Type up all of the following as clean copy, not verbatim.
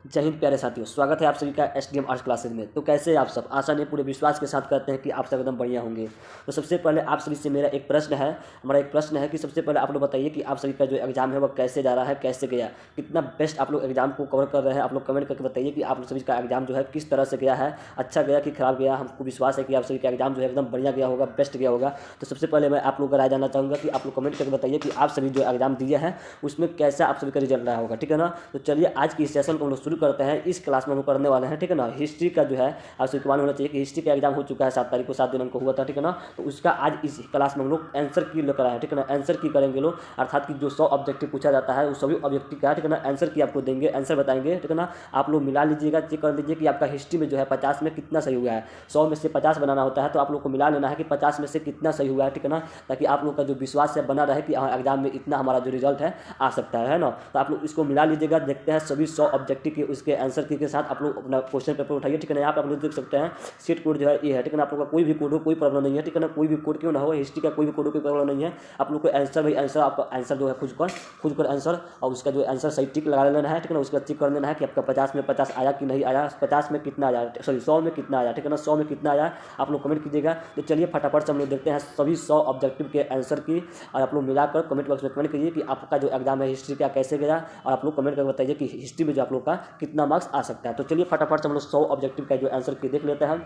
जय हिंद प्यारे साथियों, स्वागत है आप सभी का एसडीएम आर्ट्स क्लासेज में। तो कैसे हैं आप सब? आशा नहीं पूरे विश्वास के साथ करते हैं कि आप सब एकदम बढ़िया होंगे। तो सबसे पहले आप सभी से मेरा एक प्रश्न है हमारा एक प्रश्न है कि सबसे पहले आप लोग बताइए कि आप सभी का जो एग्जाम है वह कैसे जा रहा है, कैसे गया, कितना बेस्ट आप लोग एग्जाम को कवर कर रहे हैं। आप लोग कमेंट करके बताइए कि आप लोग सभी का एग्जाम जो है किस तरह से गया है, अच्छा गया कि खराब गया। हमको विश्वास है कि आप सभी का एग्जाम जो है एकदम बढ़िया गया होगा, बेस्ट गया होगा। तो सबसे पहले मैं आप लोग का राय जानना चाहूँगा कि आप लोग कमेंट करके बताइए कि आप सभी जो एग्जाम दिए हैं उसमें कैसा आप सभी का रिजल्ट रहा होगा, ठीक है ना। तो चलिए आज की सेशन को हम लोग शुरू करते हैं। इस क्लास में हम करने वाले हैं, ठीक है ना, हिस्ट्री का जो है आप सभी को मालूम होना चाहिए कि हिस्ट्री का एग्जाम हो चुका है 7 तारीख को, 7 दिनांक को हुआ था, ठीक है ना। तो उसका आज इस क्लास में हम लोग आंसर की लेकर आए हैं, ठीक है ना। आंसर की करेंगे लोग, अर्थात कि जो 100 ऑब्जेक्टिव पूछा जाता है उस सभी ऑब्जेक्टिव का, ठीक है ना, आंसर की आपको देंगे, आंसर बताएंगे, ठीक है ना। आप लोग मिला लीजिएगा, चेक कर लीजिए कि आपका हिस्ट्री में जो है 50 में कितना सही हुआ है। 100 में से 50 बनाना होता है, तो आप लोग को मिला लेना है कि 50 में से कितना सही हुआ है, ठीक है ना, ताकि आप लोग का जो विश्वास है बना रहे कि हाँ एग्जाम में इतना हमारा जो रिजल्ट है आ सकता है ना। तो आप लोग इसको मिला लीजिएगा। देखते हैं सभी 100 ऑब्जेक्टिव के उसके आंसर की के साथ आप लोग अपना क्वेश्चन पेपर उठाइए, ठीक है ना। यहाँ पे आप लोग देख सकते हैं सीट कोड जो है ये है, ठीक है ना। आप लोग का कोई भी कोड हो कोई प्रॉब्लम नहीं है, ठीक है ना। कोई भी कोड क्यों ना हो, हिस्ट्री का कोई भी कोड हो कोई प्रॉब्लम नहीं है। आप लोग को आंसर भाई आंसर आपका आंसर जो है खुद कर आंसर और उसका जो आंसर सही टिक लगा लेना है, ठीक है ना। उसका चेक कर लेना है कि आपका 50 में 50 आया कि नहीं आया, 50 में कितना आया, सॉरी 100 में कितना आया, ठीक है ना। 100 में कितना आया आप लोग कमेंट कीजिएगा। तो चलिए फटाफट से हम लोग देखते हैं सभी 100 ऑब्जेक्टिव के आंसर की, और आप लोग मिलाकर कमेंट बॉक्स में कमेंट कीजिए कि आपका जो एग्जाम है हिस्ट्री का कैसे गया, और आप लोग कमेंट करके बताइए कि हिस्ट्री में जो आप लोग का कितना मार्क्स आ सकता है। तो चलिए फटाफट से हम लोग 100 ऑब्जेक्टिव का जो आंसर की देख लेते हैं।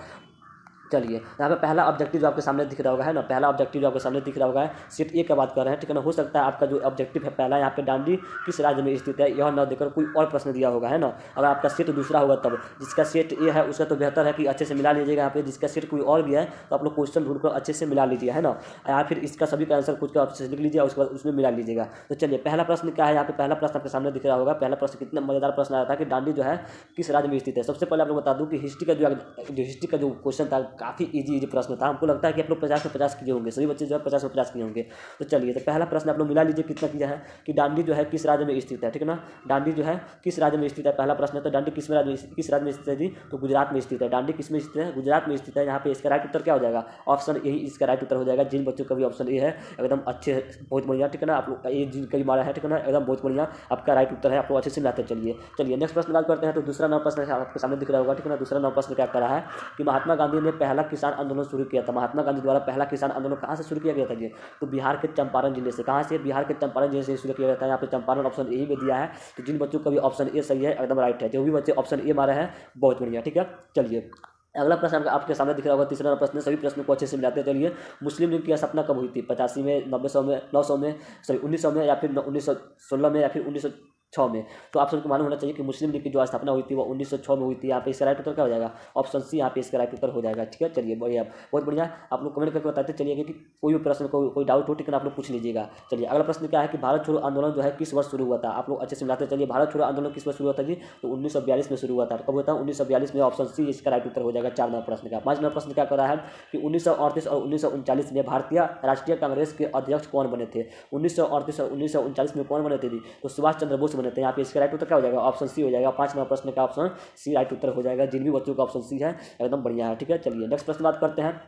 चलिए यहाँ पे पहला ऑब्जेक्टिव जो आपके सामने दिख रहा होगा है ना, पहला ऑब्जेक्टिव जो आपके सामने दिख रहा होगा है सेट ए का बात कर रहे हैं, ठीक है ना। हो सकता है आपका जो ऑब्जेक्टिव है पहला यहाँ पे डांडी किस राज्य में स्थित है यह न देकर कोई और प्रश्न दिया होगा, है ना। अगर आपका सेट दूसरा होगा तब जिसका सेट ए है उसका तो बेहतर है कि अच्छे से मिला लीजिएगा। यहाँ पे जिसका सेट कोई और भी है तो आप लोग क्वेश्चन ढूंढ कर अच्छे से मिला लीजिए, है ना। या फिर इसका सभी का आंसर खुद का अच्छे से लिख लीजिए और उसके बाद उसमें मिला लीजिएगा। तो चलिए पहला प्रश्न क्या है, यहाँ पे पहला प्रश्न आपके सामने दिख रहा होगा। पहला प्रश्न कितना मजेदार प्रश्न आया था कि डांडी जो है किस राज्य में स्थित है। सबसे पहले आप लोग बता दूं कि हिस्ट्री का जो हिस्ट्री का जो क्वेश्चन था काफ़ी इजी प्रश्न था। हमको लगता है कि आप लोग 50 में 50 किए होंगे, सभी बच्चे जो है 50 में 50 किए होंगे। तो चलिए तो पहला प्रश्न आप लोग मिला लीजिए कितना किया है कि डांडी जो है किस राज्य में स्थित है, ठीक है ना। डांडी जो है किस राज्य में स्थित है, पहला प्रश्न है। तो डांडी किस राज्य में स्थित है जी, तो गुजरात में स्थित है। डांडी किस में स्थित है, गुजरात में स्थित है। यहाँ पे इसका राइट उत्तर क्या हो जाएगा, ऑप्शन यही इसका राइट उत्तर हो जाएगा। जिन बच्चों का भी ऑप्शन ए है एकदम अच्छे, बहुत बढ़िया, ठीक है ना। आप लोग ये जिन कभी मारा है, ठीक है ना, एकदम बहुत बढ़िया आपका राइट उत्तर है। आप लोग अच्छे से मिलाते चलिए। चलिए नेक्स्ट प्रश्न बात करते हैं। तो दूसरा नंबर प्रश्न आपके सामने दिख रहा होगा, ठीक है ना। दूसरा नंबर प्रश्न क्या कर रहा है कि महात्मा गांधी ने पहला किसान आंदोलन शुरू किया था। महात्मा गांधी द्वारा पहला किसान आंदोलन कहाँ से शुरू किया गया था जी, तो बिहार के चंपारण जिले से। कहाँ से, बिहार के चंपारण जिले से शुरू किया गया था। यहाँ पे चंपारण ऑप्शन ए में दिया है। तो जिन बच्चों का भी ऑप्शन ए सही है एकदम राइट है, जो भी बच्चे ऑप्शन ए मारे हैं बहुत बढ़िया, ठीक है। चलिए अगला प्रश्न आपके सामने दिख रहा होगा, तीसरा प्रश्न। सभी प्रश्नों को अच्छे से मिलाते हैं। चलिए मुस्लिम लीग की स्थापना कब हुई थी, 85 में, 90 में, 900 में, सॉरी 1900 में, या फिर 1916 में, या फिर 1906 में। तो आप सबको मालूम होना चाहिए कि मुस्लिम लीग की जो स्थापना हुई थी वो 1906 में हुई थी। यहाँ पे इसका राइट उत्तर क्या हो जाएगा, ऑप्शन सी यहाँ पे इसका राइट उत्तर हो जाएगा, ठीक है। चलिए बढ़िया, बहुत बढ़िया। आप लोग कमेंट करके बताते चलिए कि कोई भी प्रश्न कोई डाउट हो, ठीक है, आप लोग पूछ लीजिएगा। चलिए अगला प्रश्न क्या है कि भारत छोड़ो आंदोलन जो है किस वर्ष शुरू हुआ था। आप लोग अच्छे से मिलाते चलिए। भारत छोड़ो आंदोलन किस वर्ष शुरू हुआ था जी, तो 1942 में शुरू हुआ था। कब हुआ था, 1942 में। ऑप्शन सी इसका राइट उत्तर हो जाएगा 4 नंबर प्रश्न का। 5 नंबर प्रश्न क्या कर रहा है कि 1938 और 1939 में भारतीय राष्ट्रीय कांग्रेस के अध्यक्ष कौन बने थे। 1938 और 1939 में कौन बने थे जी, तो सुभाष चंद्र बोस बने थे। यहाँ पे इसका राइट उत्तर क्या हो जाएगा, ऑप्शन सी हो जाएगा। 5 नंबर प्रश्न का ऑप्शन सी राइट उत्तर हो जाएगा। जिन भी बच्चों का ऑप्शन सी है एकदम बढ़िया है, ठीक है। चलिए नेक्स्ट प्रश्न बात करते हैं।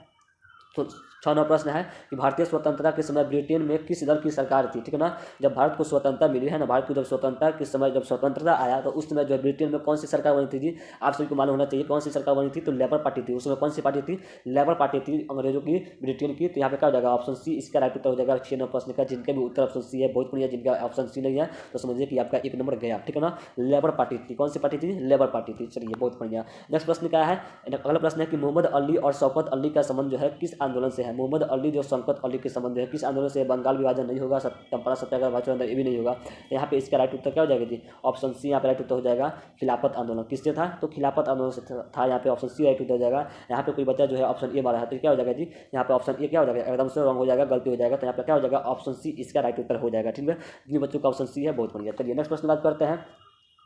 तो 6 नंबर प्रश्न है कि भारतीय स्वतंत्रता के समय ब्रिटेन में किस दल की सरकार थी, ठीक है ना। जब भारत को स्वतंत्रता मिली है ना, भारत को जब स्वतंत्रता के समय जब स्वतंत्रता आया तो उस समय जो है ब्रिटेन में कौन सी सरकार बनी थी जी, आप सभी को मालूम होना चाहिए कौन सी सरकार बनी थी, तो लेबर पार्टी थी। उस समय कौन सी पार्टी थी, लेबर पार्टी थी अंग्रेजों की, ब्रिटेन की। तो यहाँ पे क्या हो जाएगा, ऑप्शन सी इसका राइट उत्तर हो जाएगा 6 नंबर प्रश्न का। जिनके भी उत्तर ऑप्शन सी है बहुत बढ़िया, जिनका ऑप्शन सी नहीं है तो समझिए कि आपका 1 नंबर गया, ठीक है ना। लेबर पार्टी थी, कौन सी पार्टी थी, लेबर पार्टी थी। चलिए बहुत बढ़िया। नेक्स्ट प्रश्न क्या है, अगला प्रश्न है कि मोहम्मद अली और शौकत अली का संबंध जो है किस आंदोलन से है। मोहम्मद अली जो शौकत अली के संबंध है किस आंदोलन से, बंगाल विभाजन नहीं होगा, चंपारण सत्याग्रह, भारत छोड़ो ये भी नहीं होगा। तो यहाँ पे इसका राइट उत्तर क्या हो जाएगा जी, ऑप्शन सी यहाँ पे राइट उत्तर हो जाएगा। खिलाफत आंदोलन किससे था, तो खिलाफत आंदोलन से था। यहाँ पे ऑप्शन सी राइट उत्तर हो जाएगा। यहाँ पे कोई बच्चा जो है ऑप्शन ए मारा है तो क्या हो जाएगा जी, यहाँ पे ऑप्शन ए क्या हो जाएगा, एकदम से रॉन्ग हो जाएगा, गलती हो जाएगा। तो यहाँ पे क्या हो जाएगा, ऑप्शन सी इसका राइट उत्तर हो जाएगा, ठीक है। जिन बच्चों का ऑप्शन सी है बहुत बढ़िया। चलिए नेक्स्ट प्रश्न बात करते हैं।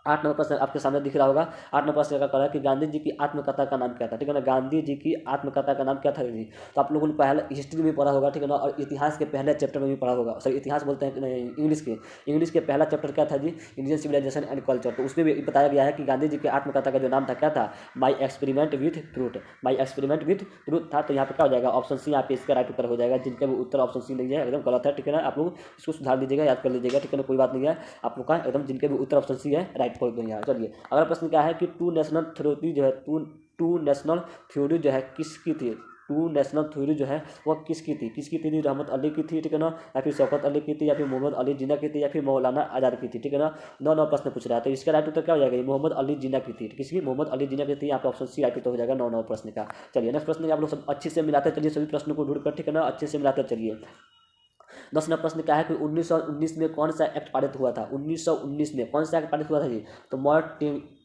8 नंबर प्रश्न आपके सामने दिख रहा होगा। 8 नंबर प्रश्न क्या कर रहा है कि गांधी जी की आत्मकथा का नाम क्या था, ठीक है ना। गांधी जी की आत्मकथा का नाम क्या था जी, तो आप लोगों ने पहले हिस्ट्री में पढ़ा होगा, ठीक है ना, और इतिहास के पहले चैप्टर में भी पढ़ा होगा। सॉरी इतिहास बोलते हैं इंग्लिश के पहला चैप्टर क्या था जी, इंडियन सिविलाइजेशन एंड कल्चर। तो उसमें भी बताया गया है कि गांधी जी की आत्मकथा का जो नाम था क्या था, my experiment with truth, my experiment with truth था। तो यहाँ पे क्या हो जाएगा, ऑप्शन सी यहाँ पे इसका राइट उत्तर हो जाएगा। जिनका भी उत्तर ऑप्शन सी नहीं है एकदम गलत है, ठीक है ना। आप लोग इसको सुधार लीजिएगा, याद कर लीजिएगा, ठीक है ना, कोई बात नहीं है। आप लोग का एकदम जिनके भी उत्तर ऑप्शन सी है राइट राइट, बहुत बढ़िया। चलिए अगला प्रश्न क्या है कि टू नेशनल थ्योरी जो है टू नेशनल थ्योरी जो है किसकी थी? टू नेशनल थ्योरी जो है वह किसकी थी? रहमत अली की थी, ठीक है ना, या फिर शौकत अली की थी, या फिर मोहम्मद अली जिन्ना की थी, या फिर मौलाना आज़ाद की थी, ठीक है ना। 9 प्रश्न पूछ रहा है, तो इसका राइट उत्तर क्या हो जाएगा? मोहम्मद अली जिन्ना की थी। किसकी? मोहम्मद अली जिन्ना की थी। यहाँ पे ऑप्शन सी राइट उत्तर हो जाएगा 9 प्रश्न का। चलिए नेक्स्ट प्रश्न आप लोग सब अच्छे से मिलाते चलिए, सभी प्रश्नों को ढूंढकर, ठीक है ना, अच्छे से मिलाते चलिए। 10वां प्रश्न क्या है कि 1919 में कौन सा एक्ट पारित हुआ था? 1919 में कौन सा एक्ट पारित हुआ था जी? तो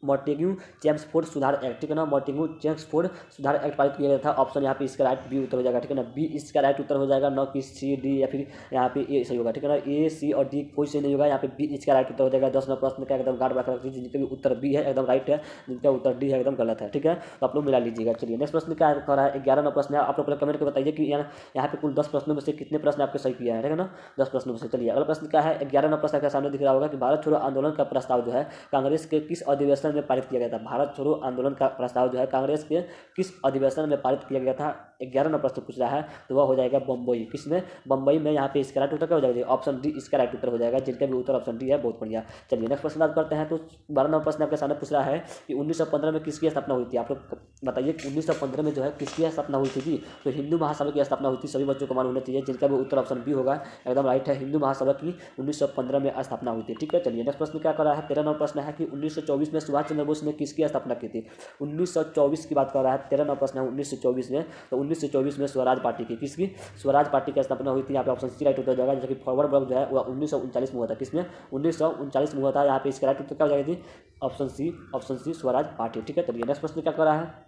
मॉन्टेग्यू चेम्सफोर्ड सुधार एक्ट, ठीक है ना, मॉन्टेग्यू चेम्सफोर्ड सुधार एक्ट पारित किया गया था। ऑप्शन यहाँ पे इसका राइट बी उत्तर हो जाएगा, ठीक है ना, बी इसका राइट उत्तर हो जाएगा, न कि सी डी या फिर यहाँ पे ए सही होगा, ठीक है ना, ए सी और डी कोई सही नहीं होगा, यहाँ पे बी इसका राइट उत्तर हो जाएगा। 10वां प्रश्न का एकदम गार्ड रख लीजिए, जिनका भी उत्तर बी है एकदम राइट है, जिनका उत्तर डी है एकदम गलत है, ठीक है, तो आप लोग मिला लीजिएगा। चलिए नेक्स्ट प्रश्न क्या कर रहा है? 11वां प्रश्न है। आप लोग कमेंट करके बताइए कि यहाँ पे कुल 10 प्रश्नों में से कितने प्रश्न आपके सही किया है, ठीक है ना, 10 प्रश्नों में से। चलिए अगला प्रश्न क्या है? 11वां प्रश्न आपके सामने दिख रहा होगा कि भारत छोड़ो आंदोलन का प्रस्ताव जो है कांग्रेस के किस अधिवेशन में पारित किया गया था? भारत छोड़ो आंदोलन का प्रस्ताव जो है कांग्रेस के किस अधिवेशन में पारित किया गया था? 11वां प्रश्न पूछ रहा है, तो वह हो जाएगा बम्बई। किसमें? बम्बई में। यहाँ पे इसका राइट उत्तर क्या हो जाएगा? ऑप्शन डी इसका राइट उत्तर हो जाएगा, जिनका भी उत्तर ऑप्शन डी है। बहुत बढ़िया। चलिए नेक्स्ट प्रश्न बात करते हैं। तो 12वां प्रश्न आपके सामने पूछ रहा है कि 1915 में किसकी स्थापना हुई थी? आप लोग बताइए 1915 में जो है किसकी स्थापना हुई थी जी? तो हिंदू महासभा की स्थापना हुई थी। सभी बच्चों को मालूम होना चाहिए, जिनका भी उत्तर ऑप्शन बी होगा एकदम राइट है। हिंदू महासभा की 1915 में स्थापना हुई थी, ठीक है। चलिए नेक्स्ट प्रश्न क्या कर रहा है? 13वां प्रश्न है कि 1924 में सुभाष चंद्र बोस ने किसकी स्थापना की थी? 1924 की बात कर रहा है। 13वां प्रश्न है 1924 में, तो 1924 में स्वराज पार्टी की, किसकी? स्वराज पार्टी की स्थापना हुई थी। यहाँ पे ऑप्शन सी राइट उत्तर हो जाएगा। जैसे कि फॉरवर्ड ब्लॉक जो है वह 1939 में हुआ था। किसमें? 1939 में हुआ था। यहाँ पे इसका राइट उत्तर क्या हो जाएगा जी? ऑप्शन सी स्वराज पार्टी, ठीक है। चलिए नेक्स्ट प्रश्न क्या कर रहा है?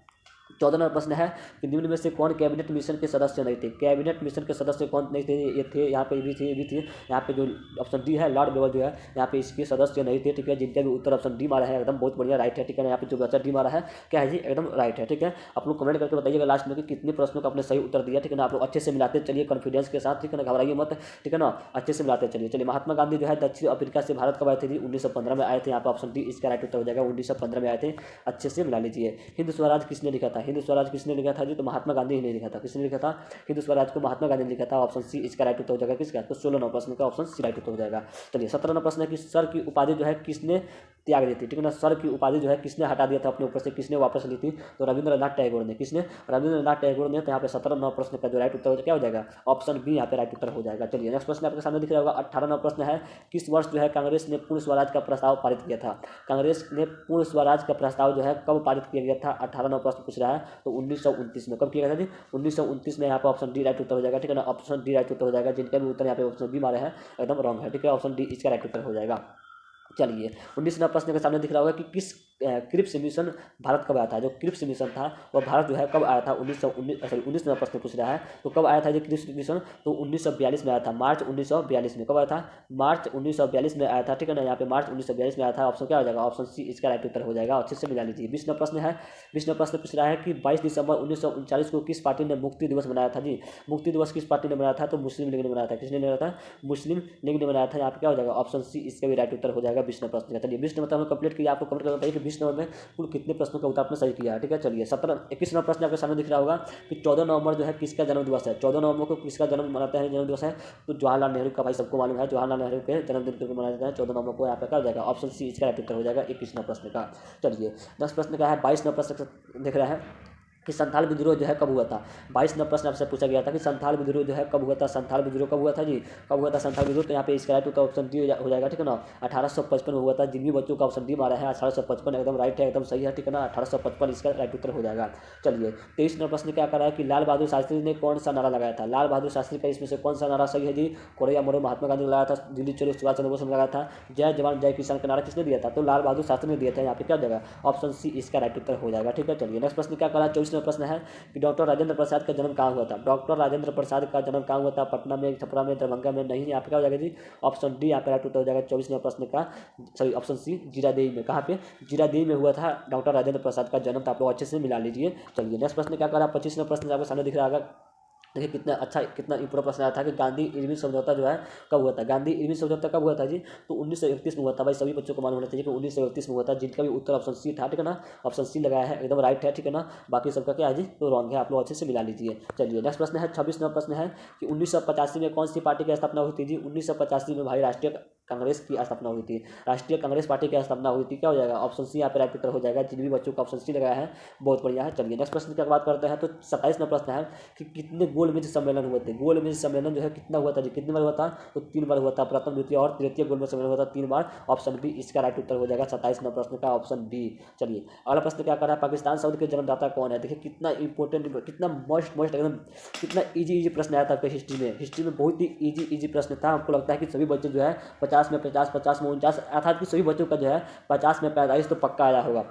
14वां प्रश्न है कि निम्न में से कौन कैबिनेट मिशन के सदस्य नहीं थे? कैबिनेट मिशन के सदस्य कौन नहीं थे? ये थे, यहाँ पे भी थे, ये भी थे। यहाँ पे जो ऑप्शन डी है लॉर्ड बेवल जो है यहाँ पे इसके सदस्य नहीं थे, ठीक है, जिनका भी उत्तर ऑप्शन डी मारा है एकदम बहुत बढ़िया राइट है, ठीक है। यहाँ पे जो बच्चा डी मारा है क्या है जी? एकदम राइट है, ठीक है। आप लोग कमेंट करके बताइएगा लास्ट में कि कितने प्रश्नों का आपने सही उत्तर दिया, ठीक है ना। आप लोग अच्छे से मिलाते चलिए कॉन्फिडेंस के साथ, ठीक है ना, घबराइए मत, ठीक है ना, अच्छे से मिलाते चलिए। चलिए महात्मा गांधी जो है दक्षिण अफ्रीका से भारत कब आए थे जी? 1915 में आए थे। यहाँ पे ऑप्शन डी इसका राइट उत्तर हो जाएगा, 1915 में आए थे। अच्छे से मिला लीजिए। हिंद स्वराज किसने लिखा था? हिंद स्वराज किसने लिखा था जी? तो महात्मा गांधी ही ने लिखा था। किसने लिखा था? हिंदू स्वराज को महात्मा गांधी ने लिखा था। ऑप्शन सी इसका राइट उत्तर हो जाएगा। किसका? तो 16वां प्रश्न का ऑप्शन सी राइट उत्तर हो जाएगा। चलिए 17वां प्रश्न है कि सर की उपाधि जो है किसने त्याग दी थी, ठीक है ना। सर की उपाधि जो है किसने हटा दिया था अपने ऊपर से, किसने वापस ली थी? तो रविंद्रनाथ टैगोर ने। किसने? रविंद्रनाथ टैगोर ने। तो यहाँ पे 17वां प्रश्न का जो राइट उत्तर क्या हो जाएगा? ऑप्शन बी यहाँ पे राइट उत्तर हो जाएगा। चलिए नेक्स्ट प्रश्न आपके सामने दिख रहा होगा। 18वां प्रश्न है किस वर्ष जो है कांग्रेस ने पूर्ण स्वराज का प्रस्ताव पारित किया था? कांग्रेस ने पूर्ण स्वराज का प्रस्ताव जो है कब पारित किया गया था? 18वां प्रश्न पूछ रहा है। तो 1929 में। कब किया गया था जी? 1929 में। यहाँ पे ऑप्शन डी राइट उत्तर हो जाएगा, ठीक है ना, ऑप्शन डी राइट उत्तर हो जाएगा। जिनका भी उत्तर यहाँ पे ऑप्शन बी मारे हैं एकदम रॉन्ग है, ठीक है, ऑप्शन डी इसका राइट उत्तर हो जाएगा। चलिए 19वां प्रश्न के सामने दिख रहा होगा कि किस क्रिप्स मिशन भारत कब आया था? जो क्रिप्स मिशन था वह भारत जो है कब आया था? 19वां प्रश्न पूछ रहा है। तो कब आया था ये क्रिप्स मिशन? तो 1942 में आया था, मार्च 1942 में। कब आया था? मार्च 1942 में आया था, ठीक है ना। यहाँ पे मार्च 1942 में आया था। ऑप्शन क्या हो जाएगा? ऑप्शन सी इसका राइट उत्तर हो जाएगा। अच्छे से मिला लीजिए। 20वां प्रश्न है। 20वां प्रश्न पूछ रहा है कि 22 दिसंबर 1939 को किस पार्टी ने मुक्ति दिवस मनाया था जी? मुक्ति दिवस किस पार्टी ने मनाया था? तो मुस्लिम लीग ने मनाया था। किसने मनाया था? मुस्लिम लीग ने मनाया था। यहाँ पे क्या हो जाएगा? ऑप्शन सी इसका भी राइट उत्तर हो जाएगा 20वां प्रश्न का। चलिए 20 नंबर हमने कंप्लीट किया। आपको कमेंट करके बताइए कि 20 नंबर में कुल कितने प्रश्नों का उत्तर आपने सही किया है, ठीक है। चलिए 21वां प्रश्न आपके सामने दिख रहा होगा कि 14 नवंबर जो है किसका जन्म दिवस है? 14 नवंबर को किसका जन्म मनाते हैं, जन्म दिवस है? तो जवाहरलाल नेहरू का, भाई सबको मालूम है, जवाहरलाल नेहरू के जन्मदिन को मनाया जाता है 14 नवंबर को। यहाँ पे क्या हो जाएगा? ऑप्शन सी इसका राइट उत्तर हो जाएगा 21वां प्रश्न का। चलिए 10 प्रश्न का है। 22वां प्रश्न दिख रहा है कि संथाल विद्रोह जो है कब हुआ था? 22वां प्रश्न आपसे पूछा गया था कि संथाल विद्रोह जो है कब हुआ था? संथाल विद्रोह कब हुआ था जी? कब हुआ था संथाल विद्रोह? तो यहाँ पे इसका राइट उत्तर ऑप्शन डी हो जाएगा, ठीक है ना। 1855 में हुआ था। जिन भी बच्चों का ऑप्शन डी मारा है 1855 एकदम राइट है, एकदम सही है, ठीक है ना। 1855 इसका राइट उत्तर हो जाएगा। चलिए 23वां प्रश्न क्या कर रहा है कि लाल बहादुर शास्त्री ने कौन सा नारा लगाया था? लाल बहादुर शास्त्री का इसमें से कौन सा नारा सही है जी? कोरैया मरो महात्मा गांधी ने लगाया था। दिल्ली चलो सुभाष चंद्र बोस ने लगाया था। जय जवान जय किसान का नारा किसने दिया था? तो लाल बहादुर शास्त्री ने दिया था। यहाँ पे क्या हो जाएगा? ऑप्शन सी इसका राइट उत्तर हो जाएगा, ठीक है। चलिए नेक्स्ट प्रश्न क्या कर रहा है? 24वां प्रश्न है कि डॉक्टर राजेंद्र प्रसाद का जन्म कहाँ हुआ था? डॉक्टर राजेंद्र प्रसाद का जन्म कहाँ हुआ था? पटना में, छपरा में, दरभंगा में? नहीं, यहाँ पे क्या हो जाएगा जी? ऑप्शन डी यहाँ पे राइट उत्तर हो जाएगा 24वें प्रश्न का। सॉरी ऑप्शन सी जीरादेई में। कहाँ पे? जीरादेई में हुआ था डॉक्टर राजेंद्र प्रसाद का जन्म। तो आप लोग अच्छे से मिला लीजिए। चलिए नेक्स्ट प्रश्न क्या कर रहा है? 25वां प्रश्न आपके सामने दिख रहा होगा। देखिए कितना अच्छा, कितना इंपॉर्टेंट प्रश्न आया था कि गांधी इरविन समझौता जो है कब हुआ था? गांधी इरविन समझौता कब हुआ था जी? तो 1931 में हुआ था। भाई सभी बच्चों को मालूम होना चाहिए कि 1931 में हुआ था। जिनका भी उत्तर ऑप्शन सी था, ठीक है ना, ऑप्शन सी लगाया है एकदम राइट है, ठीक है ना। बाकी सबका क्या है जी? तो रॉन्ग है। आप लोग अच्छे से मिला लीजिए। चलिए नेक्स्ट प्रश्न है 26वां प्रश्न है कि 1985 में कौन सी पार्टी की स्थापना हुई थी जी? 1985 में भाई राष्ट्रीय कांग्रेस की स्थापना हुई थी? राष्ट्रीय कांग्रेस पार्टी की स्थापना हुई थी, क्या हो जाएगा? ऑप्शन सी यहाँ पे राइट उत्तर हो जाएगा। जिन भी बच्चों का ऑप्शन सी लगाया है बहुत बढ़िया है। चलिए नेक्स्ट प्रश्न की बात करते हैं। तो 27वां प्रश्न है कि कितने गोलमेज सम्मेलन हुए थे? गोलमेज सम्मेलन जो है कितना हुआ था जी? कितनी बार हुआ था? तो 3 बार हुआ था। प्रथम, द्वितीय और तृतीय गोलमेज सम्मेलन हुआ था 3 बार। ऑप्शन बी इसका राइट उत्तर हो जाएगा 27वां प्रश्न का ऑप्शन बी। चलिए अगला प्रश्न क्या कर रहा है? पाकिस्तान शब्द के जन्मदाता कौन है? देखिए कितना इंपॉर्टेंट, कितना मस्ट एकदम, कितना इजी प्रश्न आया था आपके हिस्ट्री में बहुत ही इजी प्रश्न था। हमको लगता है कि सभी बच्चे जो है 50 में 50, 50 में 49, अर्थात कि सभी बच्चों का जो है 50 में 45 तो पक्का आया होगा।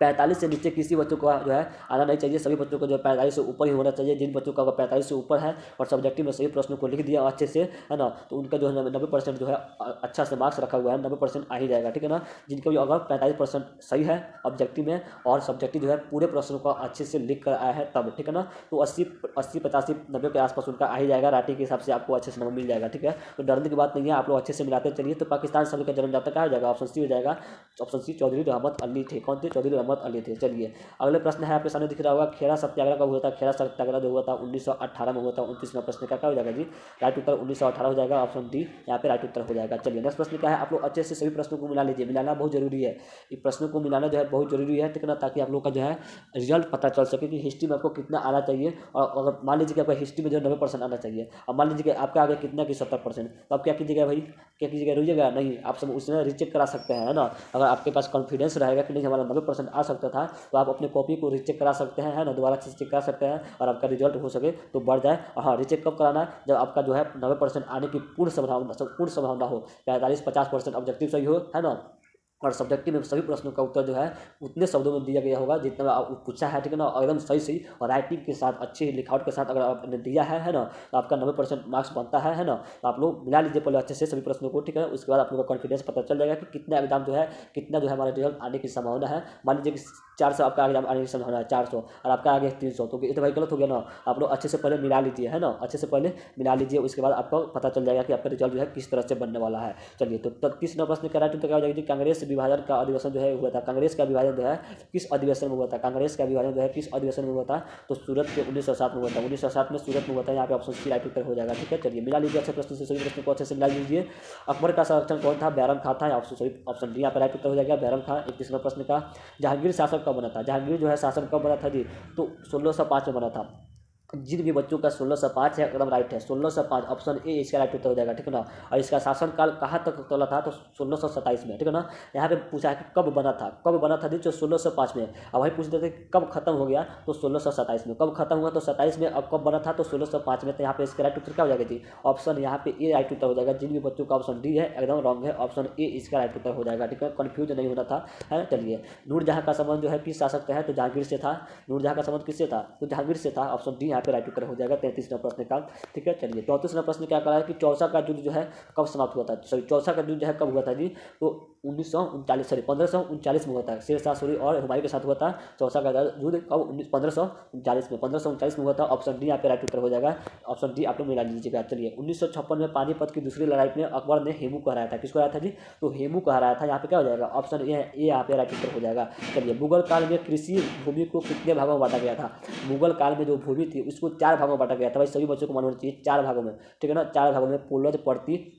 45 से नीचे किसी बच्चों का जो है आना नहीं चाहिए। सभी बच्चों को जो है 45 से ऊपर ही होना चाहिए। जिन बच्चों का 45 से ऊपर है और सब्जेक्टिव में सभी प्रश्नों को लिख दिया अच्छे से, है ना, तो उनका जो है 90% जो है अच्छा से मार्क्स रखा हुआ है, 90% आ ही जाएगा, ठीक है ना। जिनका भी अगर 45% सही है ऑब्जेक्टिव में और सब्जेक्टिव जो है पूरे प्रश्नों को अच्छे से लिख कर आया है तब, ठीक है ना, तो 80, 85, 90 के आसपास उनका आ ही जाएगा। राइटिंग के हिसाब से आपको अच्छे से नंबर मिल जाएगा, ठीक है। तो डरने की बात नहीं है, आप लोग अच्छे से मिलाते चलिए। तो पाकिस्तान शब्द का जन्मदाता क्या हो जाएगा? ऑप्शन सी हो जाएगा। ऑप्शन सी चौधरी रहमत अली थे। कौन थे? चौधरी रहमत अली थे। चलिए अगले प्रश्न है, आपके सामने दिख रहा होगा खेड़ा सत्याग्रह कब हुआ था? खेड़ा सत्याग्रह जो हुआ था 1918 में हुआ था। 29वां प्रश्न का क्या हो जाएगा जी? राइट उत्तर 1918 हो जाएगा। ऑप्शन डी यहाँ पे राइट उत्तर हो जाएगा। चलिए नेक्स्ट प्रश्न क्या है? आप लोग अच्छे से सभी प्रश्नों को मिला लीजिए, मिलाना बहुत जरूरी है। ये प्रश्नों को मिलाना जो है बहुत जरूरी है, ठीक है ना, ताकि आप लोग का जो है रिजल्ट पता चल सके कि हिस्ट्री में आपको कितना आना चाहिए। और अगर मान लीजिए कि आपका हिस्ट्री में जो 90% आना चाहिए, अब मान लीजिए कि आपका आगे कितना कि 70%, तो आप क्या कीजिएगा भाई? क्या कीजिएगा? रुइएगा नहीं, आप सब उसमें रीचेक करा सकते हैं, है ना। अगर आपके पास कॉन्फिडेंस रहेगा कि नहीं हमारा 90% आ सकता था, तो आप अपने कॉपी को रीचेक करा सकते हैं, है ना, दोबारा अच्छे से चेक करा सकते हैं और आपका रिजल्ट हो सके तो बढ़ जाए। और हाँ, रीचेक कब कराना है? जब आपका जो है 90% आने की पूर्ण संभावना हो, 45-50% ऑब्जेक्टिव सही हो, है ना, और सब्जेक्टिव में सभी प्रश्नों का उत्तर जो है उतने शब्दों में दिया गया होगा जितना आप पूछा है, ठीक है ना, और एकदम सही और राइटिंग के साथ अच्छी लिखावट के साथ अगर आपने दिया है ना, तो आपका 90% मार्क्स बनता है ना। तो आप लोग मिला लीजिए पहले अच्छे से सभी प्रश्नों को, ठीक है। उसके बाद आप लोग का कॉन्फिडेंस पता चल जाएगा कि कितना एग्जाम जो है, कितना जो है हमारा रिजल्ट आने की संभावना है। मान लीजिए कि 400 आपका एग्जाम आने की संभावना है, 400, और आपका आगे 300, तो ये तो भाई गलत हो गया ना। आप लोग अच्छे से पहले मिला लीजिए, है ना, अच्छे से पहले मिला लीजिए, उसके बाद आपको पता चल जाएगा कि आपका रिजल्ट जो है किस तरह से बनने वाला है। चलिए तो 30वां प्रश्न का राइट उत्तर क्या हो जाएगा? कांग्रेस विभाजन का अधिवेशन जो है हुआ था। कांग्रेस का विभाजन जो है किस अधिवेशन में हुआ था? कांग्रेस का विभाजन जो है किस अधिवेशन में हुआ था? तो सूरत के 1907 में हुआ था। 1907 में सूरत में हुआ था। यहाँ पे ऑप्शन सी राइट उत्तर हो जाएगा, ठीक है। चलिए मिला लीजिए अच्छे प्रश्न से, सभी प्रश्नों को अच्छे से मिला लीजिए। अकबर का संरक्षण कौन था? बैरम खां था। ऑप्शन डी यहाँ पे राइट उत्तर हो जाएगा, बैरम खां। 31वां प्रश्न का जहांगीर शासक कब बना था? जहांगीर जो है शासन कब बना था जी? तो 1605 में बना था। जिन भी बच्चों का 1605 है एकदम राइट है, 1605 ऑप्शन ए इसका राइट उत्तर हो जाएगा, ठीक है ना। और इसका शासनकाल कहाँ तक चला था? तो 1627 में, ठीक है ना। यहाँ पे पूछा है कि कब बना था, कब बना था जी? तो 1605 में। अब वही पूछते थे कब खत्म हो गया? तो 1627 में। कब खत्म हुआ? तो 27 में। अब कब बना था? तो 1605 में। तो यहाँ पे इसका राइट उत्तर क्या हो जाएगा जी? ऑप्शन यहाँ पे ए राइट उत्तर हो जाएगा। जिन भी बच्चों का ऑप्शन डी है एकदम रॉन्ग है, ऑप्शन ए इसका राइट उत्तर हो जाएगा, ठीक है। कन्फ्यूज नहीं होना था, है। चलिए नूरजहाँ का संबंध जो है किस शासक से है? तो जहांगीर से था। नूरजहाँ का संबंध किससे था? तो जहांगीर से था। ऑप्शन डी यहाँ पे राइट उत्तर हो जाएगा 33वां प्रश्न का, ठीक है। चलिए 34वां प्रश्न क्या करा है कि चौसा का युद्ध जो है कब समाप्त हुआ था? सॉरी, चौसा का युद्ध जो है कब हुआ था जी? तो 1539 में हुआ था। शेरशाह सूरी और हुमायूं के साथ हुआ था चौसा का युद्ध। कब? 1539 में हुआ था। ऑप्शन डी यहाँ पे राइट उत्तर हो जाएगा। ऑप्शन डी आप लोग मिला लीजिएगा। चलिए 1956 में पानीपत की दूसरी लड़ाई में अकबर ने हेमू को हराया था। किसको हराया था जी? तो हेमू को हराया था। यहाँ पे क्या हो जाएगा? ऑप्शन ए यहाँ पे राइट उत्तर हो जाएगा। चलिए मुगल काल में कृषि भूमि को कितने भागों में बांटा गया था? मुगल काल में जो भूमि थी उसको 4 भागों में बांटा गया था। भाई सभी बच्चों को मालूम होना चाहिए, 4 भागों में, ठीक है ना। 4 भागों में पूर्वज, प्रति,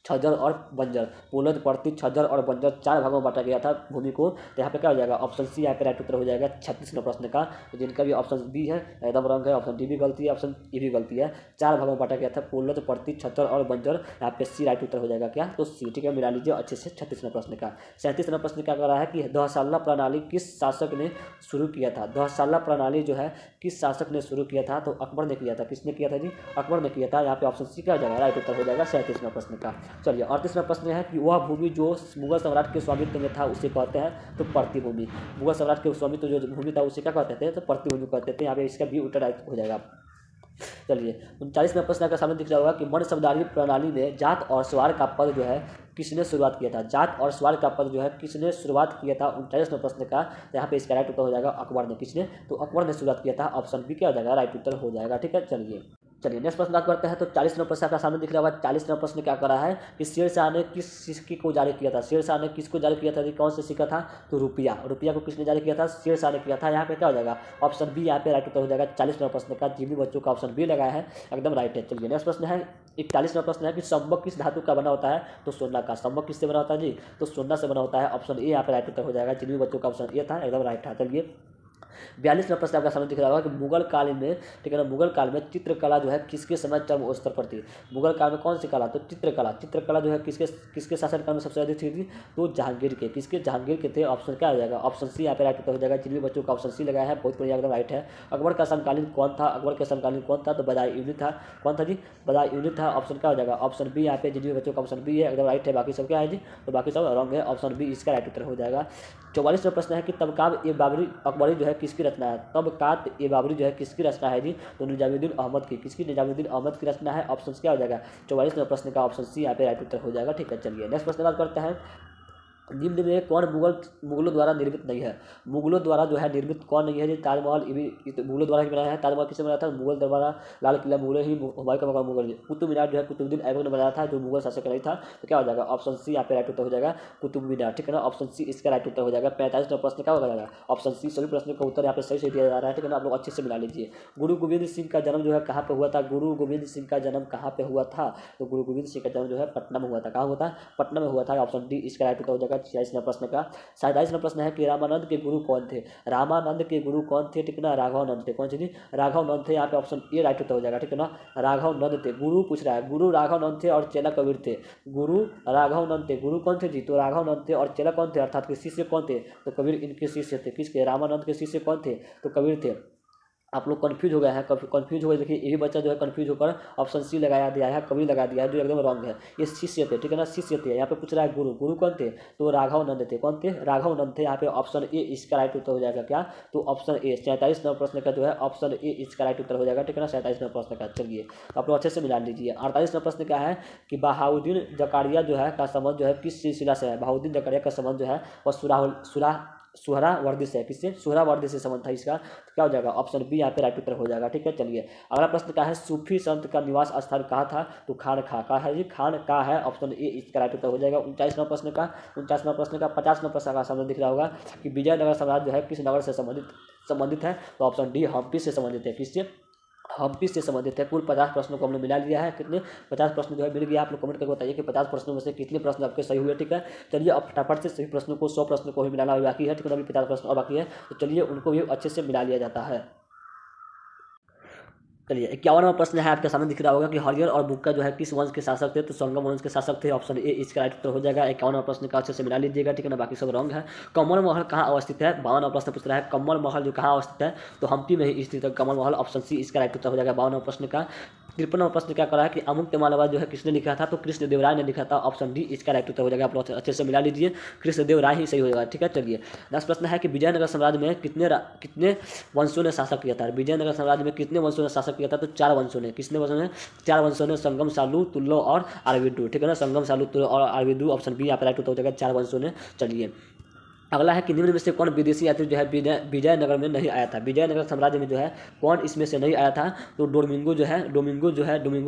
छज्जर और बंजर। पूर्वज, प्रति, छज्जर और बंजर 4 भागों में बांटा गया था भूमि को। तो यहाँ पे क्या हो जाएगा? ऑप्शन सी यहाँ पे राइट उत्तर हो जाएगा 36वां प्रश्न का। तो जिनका भी ऑप्शन बी है एकदम रॉन्ग है, ऑप्शन डी भी गलती है, ऑप्शन ए भी गलती है। 4 भागों में बांटा गया था पूर्वज, प्रति, छज्जर और बंजर। यहाँ पे सी राइट उत्तर हो जाएगा। क्या? तो सी, ठीक है। मिला लीजिए अच्छे से 36वां प्रश्न का। 37वां प्रश्न क्या कर रहा है कि दहसाला प्रणाली किस शासक ने शुरू किया था? दहसाला प्रणाली जो है किस शासक ने शुरू किया था? तो अकबर ने किया था। किसने किया था जी? अकबर ने किया था। यहाँ पे ऑप्शन सी क्या हो जाएगा? राइट उत्तर हो जाएगा 37वां प्रश्न का। चलिए 38वां प्रश्न है कि वह भूमि जो मुगल सम्राट के स्वामित्व में था उसे कहते हैं तो प्रतिभूमि। मुगल सम्राट के स्वामित्व जो भूमि था उसे क्या कहते थे? तो प्रतिभूमि कहते थे। यहाँ पे इसका भी उत्तर राइट हो जाएगा। चलिए 39वां प्रश्न का सामने दिख रहा होगा कि मन शब्दावली प्रणाली में जात और स्वर का पद जो है किसने शुरुआत किया था? जात और स्वर का पद जो है किसने शुरुआत किया था? 39वां प्रश्न का। तो यहाँ पे इसका राइट उत्तर हो जाएगा अकबर ने। किसने? तो अकबर ने शुरुआत किया था। ऑप्शन बी क्या हो जाएगा? राइट उत्तर हो जाएगा, ठीक है। चलिए चलिए नेक्स्ट प्रश्न बात करते हैं। तो 40 नंबर प्रश्न आपका सामने दिख रहा होगा। 40 नंबर प्रश्न क्या कर रहा है कि शेर शाह ने किस सिक्के को जारी किया था। शेर शाह ने किसको जारी किया था, कौन सा सिक्का था, तो रुपया। रुपया को किसने जारी किया था, शेर शाह ने किया था। यहाँ पे क्या हो जाएगा, ऑप्शन बी यहाँ पे राइट उत्तर हो जाएगा 40 नंबर प्रश्न का। जिन भी बच्चों का ऑप्शन बी लगाया है एकदम राइट है। चलिए नेक्स्ट प्रश्न है 41 नंबर प्रश्न है कि संबक किस धातु का बना होता है, तो सोना का। संबक किससे बना होता है जी, तो सोना से बना होता है। ऑप्शन ए यहाँ पे राइट उत्तर हो जाएगा। जिन भी बच्चों का ऑप्शन ए था एकदम राइट था। चलिए 42 नंबर प्रश्न आपका सामने दिख रहा होगा कि मुगल काल में, ठीक है ना, मुगल काल में चित्रकला जो है किसके समय चरम स्तर पर थी। मुगल काल में कौन सी कला, तो चित्रकला। चित्रकला जो है किसके शासन काल में सबसे अधिक थी, तो जहांगीर के। किसके, जहांगीर के थे। ऑप्शन क्या हो जाएगा, ऑप्शन सी यहाँ पे राइट उत्तर हो जाएगा। जिन भी बच्चों का ऑप्शन सी लगाया है बहुत बढ़िया, एकदम राइट है। अकबर का समकालीन कौन था, अकबर के समकालीन कौन था, तो बदायूनी था। कौन था जी, बदायूनी था। ऑप्शन क्या हो जाएगा, ऑप्शन बी यहाँ पे। जिन भी बच्चों का ऑप्शन बी है एकदम राइट है। बाकी सब क्या है जी, तो बाकी सब रॉन्ग है। ऑप्शन बी इसका राइट उत्तर हो जाएगा। 44 नंबर प्रश्न है कि तबकात ए बाबरी अकबरी जो है किसकी रचना है। तबकात ए बाबरी जो है किसकी रचना है जी, तो निजामुद्दीन अहमद की। किसकी, निजामुद्दीन अहमद की रचना है। ऑप्शन क्या हो जाएगा, 44 नंबर प्रश्न का ऑप्शन सी यहाँ पे राइट उत्तर हो जाएगा। ठीक है, चलिए नेक्स्ट प्रश्न बात करते हैं। निम्न में कौन मुगलों द्वारा निर्मित नहीं है। मुगलों द्वारा जो है निर्मित कौन नहीं है जी, ताजमहल मुगलों द्वारा ही बनाया है। ताजमहल किसने बनाया था, मुगल दरबारा, लाल किला मुगल ही, हुमायूं का मकाम मुगल। कुतुब मीनार जो है कुतुबुद्दीन ऐबक ने बनाया था, जो मुगल शासक नहीं था। तो क्या हो जाएगा, ऑप्शन सी यहाँ पे राइट उत्तर हो जाएगा, कुतुब मीनार। ठीक है ना, ऑप्शन सी इसका राइट उत्तर हो जाएगा। 45 नंबर प्रश्न क्या हो जाएगा, ऑप्शन सी। सभी प्रश्नों का उत्तर यहाँ पे सही से दिया जा रहा है। ठीक है ना, आप लोग अच्छे से मिला लीजिए। गुरु गोविंद सिंह का जन्म जो है कहाँ पे हुआ था। गुरु गोविंद सिंह का जन्म कहाँ पे हुआ था, तो गुरु गोविंद सिंह का जन्म जो है पटना में हुआ था। कहाँ हुआ था, पटना में हुआ था। ऑप्शन डी इसका राइट उत्तर हो जाएगा 46 नंबर प्रश्न का। 27 नंबर प्रश्न है कि रामानंद के गुरु कौन थे। रामानंद के गुरु कौन थे, ठीक है ना, राघवानंद थे। कौन से जी, राघवानंद थे। यहाँ पे ऑप्शन ए राइट उत्तर हो जाएगा। ठीक है ना, राघवानंद थे। गुरु पूछ रहा है, गुरु राघवानंद थे और चेला कबीर थे। गुरु राघवानंद थे। गुरु कौन थे जी, तो राघवानंद थे। और चेला कौन थे, अर्थात के शिष्य कौन थे, तो कबीर इनके शिष्य थे। किसके, रामानंद के शिष्य कौन थे, तो कबीर थे। आप लोग कंफ्यूज हो गए हैं, कंफ्यूज हो गए। देखिए यही बच्चा जो है कंफ्यूज होकर ऑप्शन सी लगाया दिया है, कभी लगा दिया है, जो एकदम रॉन्ग है। ये शिष्य थे, ठीक है ना, शिष्य थे। यहाँ पे पूछ रहा है गुरु, गुरु कौन थे, तो राघवानंद थे। कौन थे, राघवानंद थे। यहाँ पे ऑप्शन ए इसका राइट उत्तर हो जाएगा। क्या, तो ऑप्शन ए। 47 नंबर प्रश्न का जो है ऑप्शन ए इसका राइट उत्तर हो जाएगा। ठीक है ना, 47 नंबर प्रश्न का। चलिए आप लोग अच्छे से मिला लीजिए। 48 नंबर प्रश्न क्या है कि बहाउद्दीन जकारिया जो है का संबंध जो है किस सिलसिला से है। बहाउद्दीन जकारिया का संबंध जो है वह सुहरावर्दी से है। किससे, सुहरावर्दी से संबंध था इसका। तो क्या हो जाएगा, ऑप्शन बी यहाँ पे राइट उत्तर हो जाएगा। ठीक है, चलिए अगला प्रश्न क्या है, सूफी संत का निवास स्थान कहाँ था, तो खानका का है जी, खानका है। ऑप्शन ए इसका राइट उत्तर हो जाएगा। 49 नंबर प्रश्न का 50 नंबर प्रश्न का सामने दिख रहा होगा कि विजयनगर साम्राज्य जो है किस नगर से संबंधित है, तो ऑप्शन डी हम्पी से संबंधित है। किससे, हम्पी से संबंधित है। कुल 50 प्रश्नों को हमने मिला लिया है। कितने, 50 प्रश्न जो है मिल गया। आप लोग कमेंट करके बताइए कि 50 प्रश्नों में से कितने प्रश्न आपके सही हुए। ठीक है, चलिए अब फटाफट से सही प्रश्नों को 100 प्रश्नों को भी मिलाना बाकी है। ठीक है, अभी 50 प्रश्न और बाकी है, तो चलिए उनको भी अच्छे से मिला लिया जाता है। चलिए 51वां प्रश्न है आपके सामने दिख रहा होगा कि हरियर और बुक्का जो है किस वंश के शासक थे, तो संगम वंश के शासक थे। ऑप्शन ए इसका राइट उत्तर हो जाएगा। 51वां प्रश्न का अच्छे से मिला लीजिएगा। ठीक है ना, बाकी सब रॉन्ग है। कमल महल कहाँ अवस्थित है। 52वां प्रश्न पूछ रहा है कमल महल जो कहाँ अवस्थित है, तो हम्पी में ही स्थित है कमल महल। ऑप्शन सी इसका राइट उत्तर हो जाएगा 52वां प्रश्न का। 53वां प्रश्न क्या कर रहा है कि अमुक्तमाला जो है किसने लिखा था, तो कृष्णदेव राय ने लिखा था। ऑप्शन डी इसका राइट उत्तर हो जाएगा। आप लोग अच्छे से मिला लीजिए, कृष्णदेव राय ही सही हो जाएगा। ठीक है, चलिए नेक्स्ट प्रश्न है कि विजयनगर साम्राज्य में कितने वंशों ने शासक किया था। विजयनगर साम्राज्य में कितने वंशों ने शासक किया था, तो 4 वंशों ने। किसने वंशों ने, 4 वंशों ने, संगम, सालू, तुल्लो और आरविडू। ठीक है ना, संगम, सालू, तुल्लो और आरविडू। ऑप्शन बी यहाँ पर राइट उत्तर हो जाएगा, 4 वंशों ने। चलिए अगला है कि निम्न में से कौन विदेशी यात्री जो है विजयनगर में नहीं आया था। विजयनगर साम्राज्य में जो है कौन इसमें से नहीं आया था, तो डोमिंगो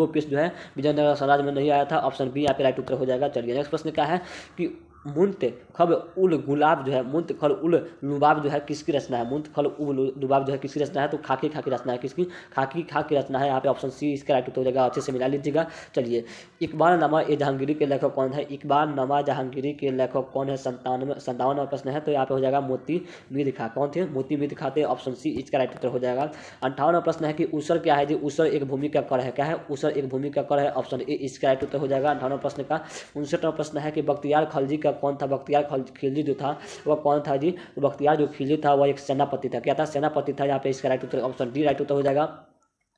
पीस जो है विजयनगर साम्राज्य में नहीं आया था। ऑप्शन बी यहाँ पे राइट उत्तर हो जाएगा। चलिए नेक्स्ट प्रश्न क्या है कि मुंतखब उल गुलाब जो है, मुंतखल उल लुबाब जो है किसकी रचना है। मुंतखल उल लुबाब जो है किसकी रचना है, तो खाकी रचना है। किसकी, खाकी रचना है। यहाँ पे ऑप्शन सी इसका राइट उत्तर हो जाएगा। अच्छे से मिला लीजिएगा। चलिए इकबालनामा ए जहांगीरी के लेखक कौन है। इकबालनामा जहांगीरी के लेखक कौन है। 57वां प्रश्न है, तो यहाँ पे हो जाएगा मोती मीर खां। कौन थे, मोती मीर खां थे। ऑप्शन सी इसका राइट उत्तर हो जाएगा। 58वां प्रश्न है कि उसर क्या है जी, उसर एक भूमि का कर है। क्या है, उसर एक भूमि का कर है। ऑप्शन ए इसका राइट उत्तर हो जाएगा 58वां प्रश्न का। 59वां प्रश्न है कि बख्तियार खलजी का कौन था। बख्तियार खिलजी जो था वह कौन था जी, तो बख्तियार जो खिलजी था वह एक सेनापति था। क्या था, सेनापति था। यहाँ पे इसका राइट उत्तर ऑप्शन डी राइट उत्तर हो जाएगा।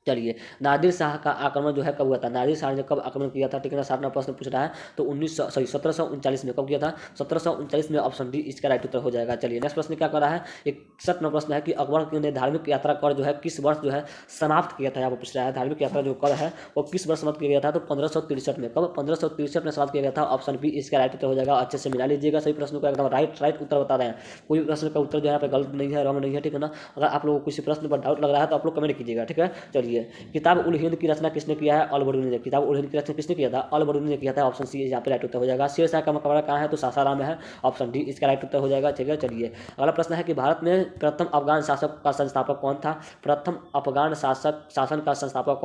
चलिए नादिर शाह का आक्रमण जो है कब हुआ था। नादिर शाह ने कब आक्रमण किया था, ठीक है ना, 60वां प्रश्न पूछ रहा है, तो 1739 में। कब किया था, 1739 में। ऑप्शन डी इसका राइट उत्तर हो जाएगा। चलिए नेक्स्ट प्रश्न क्या कर रहा है, 61वां प्रश्न है कि अकबर ने धार्मिक यात्रा कर जो है किस वर्ष जो है समाप्त किया था। यहाँ पर पूछ रहा है धार्मिक यात्रा जो कर है वो किस वर्ष समाप्त किया गया था, तो 1563 में। कब, 1563 में समाप्त किया गया था। ऑप्शन बी इसका राइट उत्तर हो जाएगा। अच्छे से मिला लीजिएगा। सभी प्रश्नों को एकदम राइट उत्तर बता रहे हैं। कोई प्रश्न का उत्तर जो है यहाँ पे गलत नहीं है, रॉन्ग नहीं है। ठीक है ना, अगर आप लोगों को किसी प्रश्न पर डाउट लग रहा है तो आप लोग कमेंट कीजिएगा। ठीक है, चलिए चलिए, किताब उल हिंद की रचना किसने किया है? अल बरूनी ने। किताब उल हिंद की रचना किसने किया था? अल बरूनी ने किया था। ऑप्शन सी यहाँ पे राइट उत्तर हो जाएगा। शेर शाह का मकबरा कहाँ है? तो सासाराम में है। ऑप्शन डी इसका राइट उत्तर हो जाएगा। ठीक है, चलिए अगला प्रश्न है कि भारत में प्रथम अफगान शासक का संस्थापक कौन था? प्रथम अफगान शासन का संस्थापक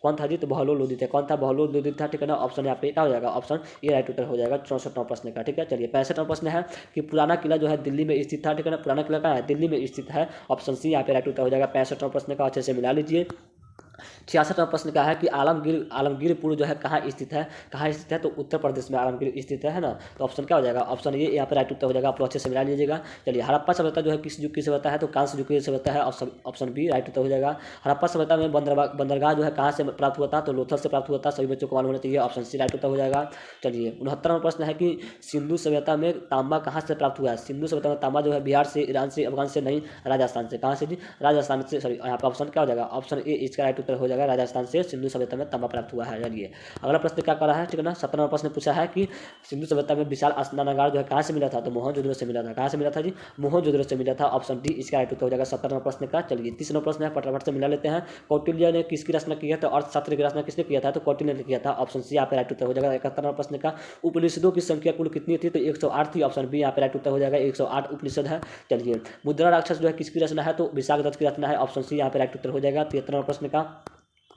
कौन था जी? तो बहलोल लोदी थे। कौन था? बहलोल लोदी था। ठीक है ना, ऑप्शन यहाँ पे क्या हो जाएगा? ऑप्शन ये राइट उत्तर हो जाएगा 64वां प्रश्न का। ठीक है, चलिए 65वां प्रश्न है कि पुराना किला जो है दिल्ली में स्थित था। ठीक है ना, पुराना किला कहाँ है? दिल्ली में स्थित है। ऑप्शन सी यहाँ पे राइट उत्तर हो जाएगा 65वां प्रश्न का। अच्छे से मिला लीजिए। 66वां प्रश्न क्या है कि आलमगीरपुर जो है कहाँ स्थित है? कहाँ स्थित है? तो उत्तर प्रदेश में आलमगीर स्थित है ना। तो ऑप्शन क्या हो जाएगा? ऑप्शन ये यहाँ पे राइट उत्तर हो जाएगा। आप लोग अच्छे से मिला लीजिएगा। चलिए हड़प्पा सभ्यता जो है किस युग की सभ्यता है? तो कांस्य युग की सभ्यता है। ऑप्शन बी राइट उत्तर हो जाएगा। हड़प्पा सभ्यता में बंदरगाह जो है कहाँ से प्राप्त हुआ था? तो लोथल से प्राप्त हुआ था। सभी बच्चों को मालूम होना चाहिए। ऑप्शन सी राइट उत्तर हो जाएगा। चलिए 69वां प्रश्न है कि सिंधु सभ्यता में तांबा कहाँ से प्राप्त हुआ है? सिंधु सभ्यता में तांबा जो है बिहार से, ईरान से, अफगान से नहीं, राजस्थान से। कहाँ से जी? राजस्थान से। सॉरी, यहाँ पे ऑप्शन क्या हो जाएगा? ऑप्शन ए इसका राइट उत्तर हो जाएगा। राजस्थान से सिंधु सभ्यता में तांबा प्राप्त हुआ है। चलिए अगला प्रश्न क्या कर रहा है? ठीक है ना, 17वां प्रश्न पूछा है कि सिंधु सभ्यता में विशाल स्नानागार जो है कहाँ से मिला था? तो मोहनजोदड़ो से मिला था। कहाँ से मिला था जी? मोहनजोदड़ो से मिला था। ऑप्शन डी इसका राइट उत्तर हो जाएगा 17वां प्रश्न का। चलिए 30वां प्रश्न है, फटाफट से मिला लेते हैं। कौटिल्य ने किसकी रचना की है? तो अर्थशास्त्र की रचना किसने किया था? तो कौटिल्य ने किया था। ऑप्शन सी यहाँ पे राइट उत्तर हो जाएगा 71वां प्रश्न का। उपनिषदों की संख्या कुल कितनी थी? तो 108 थी। ऑप्शन बी यहाँ पे राइट उत्तर हो जाएगा। 108 उपनिषद है। चलिए मुद्रा राक्षस जो है किसकी रचना है? तो विशाख दत्त की रचना है। ऑप्शन सी यहाँ पे राइट उत्तर हो जाएगा 73वां प्रश्न का।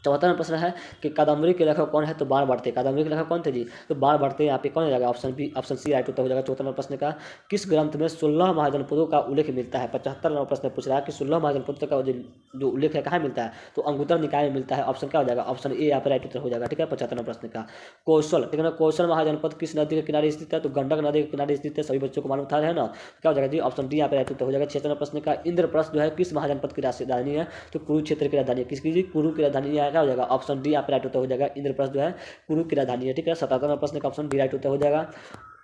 74वां प्रश्न है कि कादम्बरी के लेखक कौन है? तो बाणभट्ट। कादम्बरी के लेखक कौन थे जी? तो बाणभट्ट। यहाँ पे कौन हो जाएगा? Option B, option C right उत्तर हो जाएगा 74वां प्रश्न का। किस ग्रंथ में 16 महाजनपदों का उल्लेख मिलता है? 75वां प्रश्न पूछ रहा है कि 16 महाजनपदों का जो उल्लेख है कहाँ मिलता है? तो अंगुत्तर निकाय में मिलता है। ऑप्शन क्या हो जाएगा? ऑप्शन ए यहाँ पे राइट उत्तर हो जाएगा। ठीक है, 75वां प्रश्न का। कौशल, ठीक है ना, कौशल महाजनपद किस नदी के किनारे स्थित है? तो गंडक नदी के किनारे स्थित है। सभी बच्चों को मालूम था है ना। क्या हो जाएगा जी? ऑप्शन डी यहाँ पे राइट उत्तर हो जाएगा। 76वां प्रश्न का। इंद्रप्रस्थ जो है किस महाजनपद की राजधानी है? तो कुरुक्षेत्र की राजधानी है। किसकी जी? कुरु की राजधानी। क्या हो जाएगा? ऑप्शन डी यहाँ पे राइट उत्तर हो जाएगा। इंद्रप्रस्थ जो है कुरु की राजधानी है। ठीक है, 77वां प्रश्न का ऑप्शन डी राइट उत्तर हो जाएगा।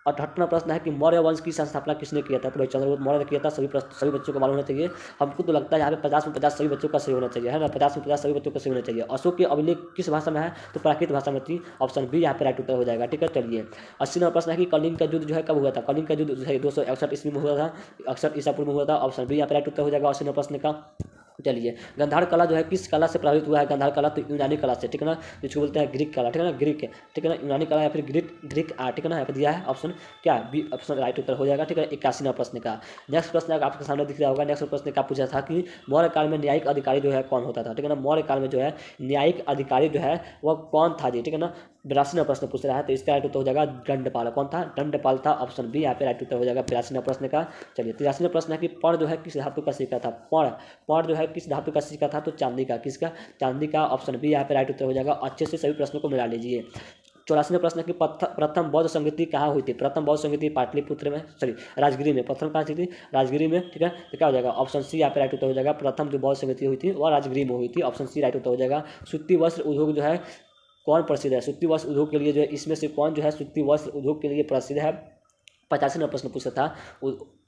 78वां प्रश्न है कि मौर्य वंश की संस्थापना किसने किया था? तो भाई चंद्रगुप्त मौर्य ने किया था। सभी बच्चों को मालूम होना चाहिए। हमको तो लगता है यहाँ पे 50 में 50 सभी बच्चों का सही होना चाहिए, है ना। 50 में 50 सभी बच्चों का सही होना चाहिए। अशोक की अभिलेख किस भाषा में है? तो प्राकृत भाषा में थी। ऑप्शन बी यहाँ पे राइट उत्तर हो जाएगा। ठीक है, चलिए 80वां प्रश्न है कि कलिंग का युद्ध जो है कब हुआ था? कलिंग का युद्ध 261 ईस्वी में हुआ था। 61 ईसा पूर्व में हुआ था। ऑप्शन बी यहाँ पे राइट उत्तर हो जाएगा 80वां प्रश्न का। चलिए गांधार कला जो है किस कला से प्रभावित हुआ है? गांधार कला तो यूनानी कला से। ठीक है ना, जिसको बोलते हैं ग्रीक कला। ठीक है ना, ग्रीक है। ठीक है ना, यूनानी कला या फिर ग्रीक आर्ट। ठीक है ना, यहाँ पे दिया है ऑप्शन क्या? बी ऑप्शन राइट उत्तर हो जाएगा। ठीक है, 81वां प्रश्न का। नेक्स्ट प्रश्न आपके सामने दिख रहा होगा। नेक्स्ट प्रश्न का पूछा था कि मौर्य काल में न्यायिक अधिकारी जो है कौन होता था? ठीक है ना, मौर्य काल में जो है न्यायिक अधिकारी जो है वह कौन था जी? ठीक है ना, 82वां प्रश्न पूछ रहा है। तो इसका राइट उत्तर हो जाएगा दंडपाल। कौन था? दंडपाल था। ऑप्शन बी यहाँ पे राइट उत्तर हो जाएगा 82वां प्रश्न का। चलिए 83वां प्रश्न है कि पर्ण जो है किस धातु का सिक्का था? पर्ण जो है किस धातु का सिक्का था? तो चांदी का। किसका? चांदी का। ऑप्शन बी यहाँ पे राइट उत्तर हो जाएगा। अच्छे से सभी प्रश्नों को मिला लीजिए। 84वां प्रश्न है कि प्रथम बौद्ध संगीति कहाँ हुई थी? प्रथम बौद्ध संगीति पाटलिपुत्र में, सॉरी राजगिरी में। प्रथम कहाँ थी? राजगिरी में। ठीक है, तो क्या हो जाएगा? ऑप्शन सी यहाँ पे राइट उत्तर हो जाएगा। प्रथम जो बौद्ध संगीति हुई थी वह राजगिरी में हुई थी। ऑप्शन सी राइट उत्तर हो जाएगा। सूती वस्त्र उद्योग जो है कौन प्रसिद्ध है? सूती वस्त्र उद्योग के लिए जो है इसमें से कौन जो है सूती वस्त्र उद्योग के लिए प्रसिद्ध है? 85वां प्रश्न पूछा था।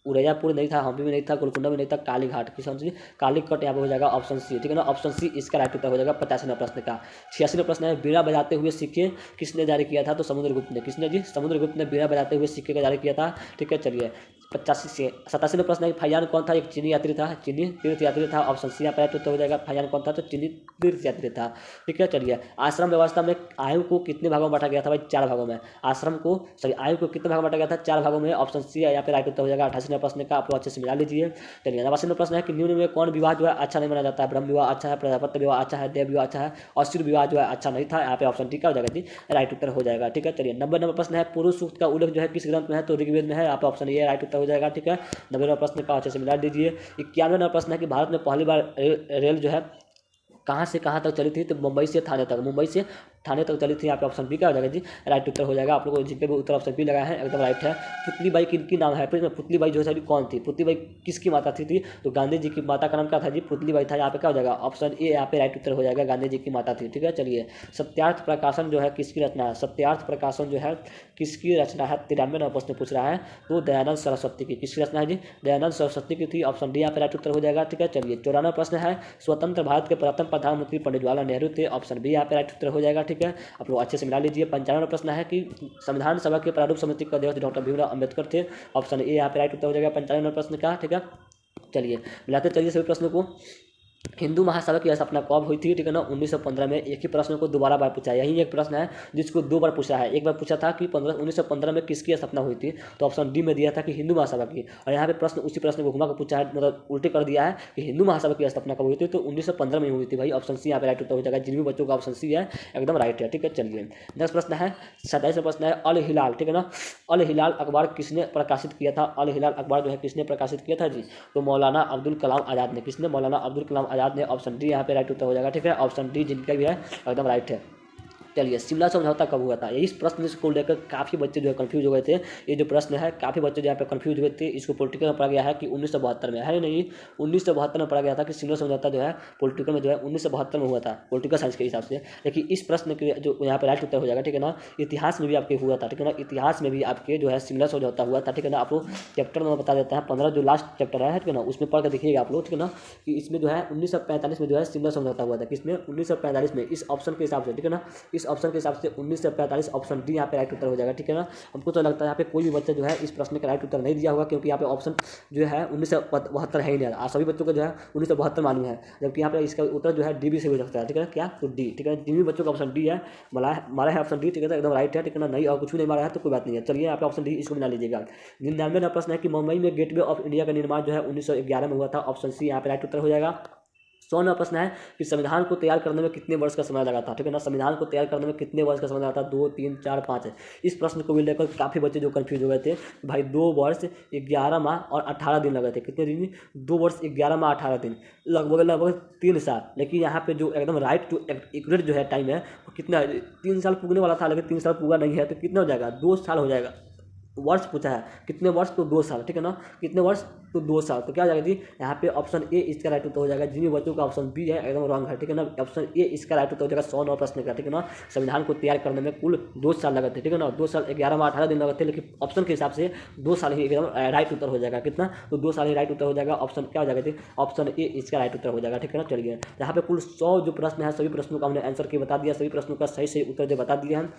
उदयपुर नहीं था, हम्पी में नहीं था, गोलकुंडा में नहीं था, कालीघाट की समझिए कालीकट यहाँ पे हो जाएगा ऑप्शन सी। ठीक है ना, ऑप्शन सी इसका राइट उत्तर हो जाएगा 85वां प्रश्न का। 86वां प्रश्न है बीड़ा बजाते हुए सिक्के किसने जारी किया था? तो समुद्रगुप्त ने। किसने जी? समुद्रगुप्त ने बीड़ा बजाते हुए सिक्के का जारी किया था। ठीक है, चलिए 87वां प्रश्न है फाहियान कौन था? एक चीनी यात्री था, चीनी तीर्थ यात्री था। ऑप्शन सी यहाँ पर राइट उत्तर हो जाएगा। फाहियान कौन था? तो चीनी तीर्थ यात्री था। ठीक है, चलिए आश्रम व्यवस्था में आयु को कितने भागों में बांटा गया था? भाई 4 भागों में। आश्रम को सॉरी आयु को कितने भागों में बांटा गया था? 4 भागों में। ऑप्शन सी यहाँ पे राइट उत्तर हो जाएगा 88वां प्रश्न का। आप लोग अच्छे से मिला लीजिए। चलिए 89वां प्रश्न है कि निम्न में कौन विवाह जो है अच्छा नहीं माना जाता है? ब्रह्म विवाह अच्छा है, प्रजापत्य विवाह अच्छा है, देव विवाह अच्छा है, असुर विवाह जो है अच्छा नहीं था। यहाँ पे ऑप्शन डी का हो जाएगा जी राइट उत्तर हो जाएगा। ठीक है, चलिए 90वां प्रश्न है पुरुष सूक्त का उल्लेख जो है किस ग्रंथ में है? तो ऋग्वेद में है। यहाँ पे ऑप्शन ए राइट उत्तर हो जाएगा। ठीक है, 90वां प्रश्न का अच्छे से मिला दीजिए। 91वां प्रश्न है कि भारत में पहली बार रेल जो है कहाँ से कहाँ तक चली थी? तो मुंबई से थाने तक। मुंबई से थाने तक चली थी। यहाँ पे ऑप्शन बी का हो जाएगा जी राइट उत्तर हो जाएगा। आप लोगों को जिनके भी उत्तर ऑप्शन बी लगा है एकदम राइट है। पुतली बाई किनकी नाम है? फिर पुतली बाई जो है कौन थी? पुतली बाई किसकी माता थी? तो गांधी जी की माता का नाम क्या था जी? पुतली बाई था। यहाँ पे क्या हो जाएगा? ऑप्शन ए यहाँ पे राइट उत्तर हो जाएगा। गांधी जी की माता थी। ठीक है, चलिए सत्यार्थ प्रकाशन जो है किसकी रचना है? सत्यार्थ प्रकाशन जो है किसकी रचना है? 93वां प्रश्न पूछ रहा है। तो दयानंद सरस्वती की। किसकी रचना है जी? दयानंद सरस्वती की थी। ऑप्शन डी यहाँ पे राइट उत्तर हो जाएगा। ठीक है, चलिए 94वां प्रश्न है स्वतंत्र भारत के प्रथम प्रधानमंत्री पंडित जवाहरलाल नेहरू थे। ऑप्शन बी यहाँ पे राइट उत्तर हो जाएगा। ठीक है, आप लोग अच्छे से मिला लीजिए। 95वां प्रश्न है कि संविधान सभा के प्रारूप समिति के अध्यक्ष डॉक्टर भीमराव अम्बेडकर थे। ऑप्शन ए यहाँ पे राइट उत्तर हो जाएगा 95वां प्रश्न का। ठीक है, चलिए मिलाते चलिए सभी प्रश्नों को। हिंदू महासभा की स्थापना कब हुई थी? ठीक है ना, 1915 में। एक ही प्रश्न को दोबारा बार पूछा है, यही एक प्रश्न है जिसको 2 बार पूछा है। एक बार पूछा था कि 1915 में किसकी स्थापना हुई थी, तो ऑप्शन डी में दिया था कि हिंदू महासभा की। और यहाँ पे प्रश्न उसी प्रश्न को घुमा कर पूछा है, मतलब उल्टे कर दिया है कि हिंदू महासभा की स्थापना कब हुई थी, तो 1915 में हुई थी भाई। ऑप्शन सी यहाँ पे राइट उत्तर हो जाएगा। जिन भी बच्चों का ऑप्शन सी है एकदम राइट है। ठीक है, चलिए नेक्स्ट प्रश्न है 27वां प्रश्न है अल हिलाल। ठीक है ना, अल हिलाल अखबार किसने प्रकाशित किया था? अल हिलाल अखबार जो है किसने प्रकाशित किया था जी? तो मौलाना अब्दुल कलाम आज़ाद ने। किसने? मौलाना अब्दुल कलाम आज़ाद ने। ऑप्शन डी यहाँ पे राइट उत्तर हो जाएगा। ठीक है, ऑप्शन डी जिनका भी है एकदम राइट है। चलिए, शिमला समझौता कब हुआ था? इस प्रश्न को लेकर काफ़ी बच्चे जो है कंफ्यूज हो गए थे। ये जो प्रश्न है काफ़ी बच्चे यहाँ पे कंफ्यूज हुए थे। इसको पॉलिटिकल में पढ़ा गया है कि 1972 में, है नहीं, 1972 में पढ़ा गया था कि शिमला समझौता जो है पॉलिटिकल में जो है 1972 में हुआ था, पॉलिटिकल साइंस के हिसाब से। लेकिन इस प्रश्न के जो यहाँ पे राइट उत्तर हो जाएगा, ठीक है ना, इतिहास में भी आपके हुआ था। ठीक है ना, इतिहास में भी आपके जो है शिमला समझौता हुआ था। ठीक है ना, आप लोग चैप्टर में बता देते हैं 15 जो लास्ट चैप्टर है, ठीक है ना, उसमें पढ़ कर देखिएगा आप लोग। ठीक है ना, कि इसमें जो है 1945 में जो है शिमला समझौता हुआ था। किसमें? 1945 में। इस ऑप्शन के हिसाब से, ठीक है ना, इस ऑप्शन के हिसाब से 1945 ऑप्शन डी यहाँ पे राइट उत्तर हो जाएगा। ठीक है ना, हमको तो लगता है यहाँ पे कोई भी बच्चा जो है इस प्रश्न का राइट उत्तर नहीं दिया होगा, क्योंकि यहाँ पे ऑप्शन जो है 1972 है ही नहीं। सभी बच्चों को जो है 1972 मालूम है, जबकि यहाँ पे इसका उत्तर जो है डी भी से हो सकता है। ठीक है, क्या? तो डी। ठीक है, जिन भी बच्चों का ऑप्शन डी है मारा है ऑप्शन डी। ठीक है, एकदम राइट है। ठीक है ना, नहीं और कुछ भी नहीं मारा है तो कोई बात नहीं है। चलिए, यहाँ पे ऑप्शन डी इसको मिला लीजिएगा। 99वां प्रश्न है कि मुंबई में गेटवे ऑफ इंडिया का निर्माण जो है 1911 में हुआ था। ऑप्शन सी यहाँ पे राइट उत्तर हो जाएगा। 100वां प्रश्न है कि संविधान को तैयार करने में कितने वर्ष का समय लगा था? ठीक है ना, संविधान को तैयार करने में कितने वर्ष का समय लगा था? 2, 3, 4, 5 है। इस प्रश्न को भी लेकर काफ़ी बच्चे जो कंफ्यूज हो गए थे भाई। 2 वर्ष 11 माह और 18 दिन लगे थे। कितने दिन? 2 वर्ष 11 माह 18 दिन, लगभग 3 साल। लेकिन यहाँ पे जो एकदम राइट टू एक्यूरेट जो है टाइम है वो कितना है? 3 साल पुगने वाला था, लेकिन 3 साल पूरा नहीं है, तो कितना हो जाएगा? 2 साल हो जाएगा। वर्ष पूछा है, कितने वर्ष? तो 2 साल। ठीक है ना, कितने वर्ष? तो 2 साल। तो क्या हो जाएगा जी? यहाँ पे ऑप्शन ए इसका राइट उत्तर हो जाएगा। जिन भी बच्चों का ऑप्शन बी है एकदम रॉन्ग है। ठीक है ना, ऑप्शन ए इसका राइट उत्तर हो जाएगा 109 प्रश्न का। ठीक है ना, संविधान को तैयार करने में कुल 2 साल लगे थे। ठीक है ना, 2 साल 11 माह 18 दिन लगे थे, लेकिन ऑप्शन के हिसाब से 2 साल ही एकदम राइट उत्तर हो जाएगा। कितना? तो 2 साल ही राइट उत्तर हो जाएगा। ऑप्शन क्या हो जाएगा जी? ऑप्शन ए इसका राइट उत्तर हो जाएगा। ठीक है ना, चलिए, यहाँ पे कुल 100 जो प्रश्न है सभी प्रश्नों का हमने आंसर की बता दिया, सभी प्रश्नों का सही उत्तर जो बता दिए हैं।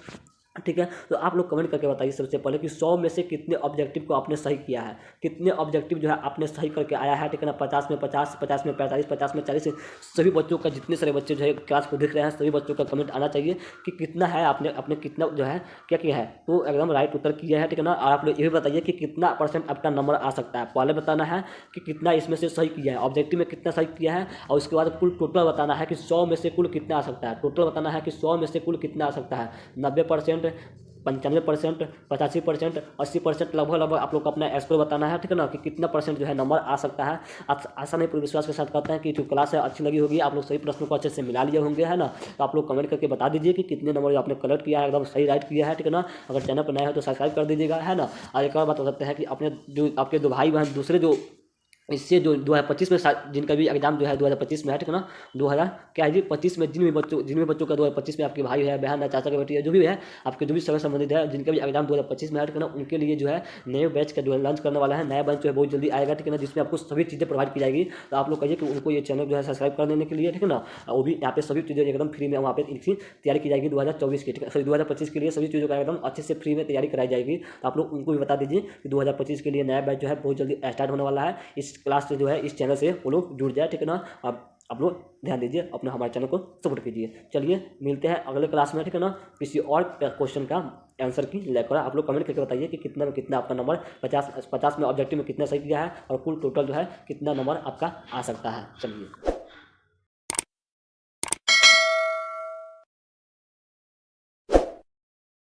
ठीक है, तो आप लोग कमेंट करके बताइए सबसे पहले कि 100 में से कितने ऑब्जेक्टिव को आपने सही किया है, कितने ऑब्जेक्टिव जो है आपने सही करके आया है। ठीक है ना, 50 में 50, 50 में 45, 50 में 40। सभी बच्चों का, जितने सारे बच्चे जो है क्लास को देख रहे हैं, सभी बच्चों का कमेंट आना चाहिए कि कितना है आपने कितना जो है क्या किया है, तो एकदम राइट उत्तर किया है। ठीक है ना, और आप लोग ये भी बताइए कि कितना % आपका नंबर आ सकता है। पहले बताना है कि कितना इसमें से सही किया है, ऑब्जेक्टिव में कितना सही किया है, और उसके बाद कुल टोटल बताना है कि 100 में से कुल कितना आ सकता है। टोटल बताना है कि 100 में से कुल कितना आ सकता है। 90%, 95%, 85%, 80% लगभग आप लोग को अपना स्कोर बताना है। ठीक है ना, कि कितना % जो है नंबर आ सकता है। आप आशा नहीं पूरे विश्वास के साथ कहते हैं कि जो क्लास है अच्छी लगी होगी, आप लोग सही प्रश्नों को अच्छे से मिला लिए होंगे, है ना। तो आप लोग कमेंट करके बता दीजिए कि कितने नंबर आपने कलेक्ट किया है, एकदम सही राइट किया है। ठीक है ना, अगर चैनल पर नया है तो सब्सक्राइब कर दीजिएगा, है ना। और एक और बात बता सकते हैं कि अपने जो आपके 2 भाई बहन दूसरे जो इससे जो 2025 में जिनका भी एग्जाम जो है 2025 में है। ठीक है ना, 2000 क्या है जी 25 में जिन भी बच्चों का 2025 में आपके भाई है, बहन है, चाचा की बेटी है, जो भी है आपके जो भी सगे संबंधित है, जिनका भी एग्जाम 2025 में है। ठीक है ना, उनके लिए जो है नए बैच का जो है लॉन्च करने वाला है। नया बैच जो है बहुत जल्दी आएगा। ठीक है ना, जिसमें आपको सभी चीज़ें प्रोवाइड की जाएगी। तो आप लोग कहिए कि उनको ये चैनल जो है सब्सक्राइब कर देने के लिए। ठीक है ना, वो भी यहाँ पे सभी चीज़ें एकदम फ्री में वहाँ पे इनकी तैयारी की जाएगी 2024 की। ठीक है, सॉरी 2025 के लिए सभी चीज़ों का एकदम अच्छे से फ्री में तैयारी कराई जाएगी। तो आप लोग उनको भी बता दीजिए कि 2025 के लिए नया बैच जो है बहुत जल्दी स्टार्ट होने वाला है। इस क्लास से जो है इस चैनल से वो लोग जुड़ जाए। ठीक है ना, आप लोग ध्यान दीजिए, अपने हमारे चैनल को सपोर्ट कीजिए। चलिए, मिलते हैं अगले क्लास में। ठीक है ना, किसी और क्वेश्चन का आंसर की लेकर। आप लोग कमेंट करके बताइए कि कितना में कितना आपका नंबर 50 में ऑब्जेक्टिव में कितना सही किया है, और कुल टोटल जो है कितना नंबर आपका आ सकता है। चलिए।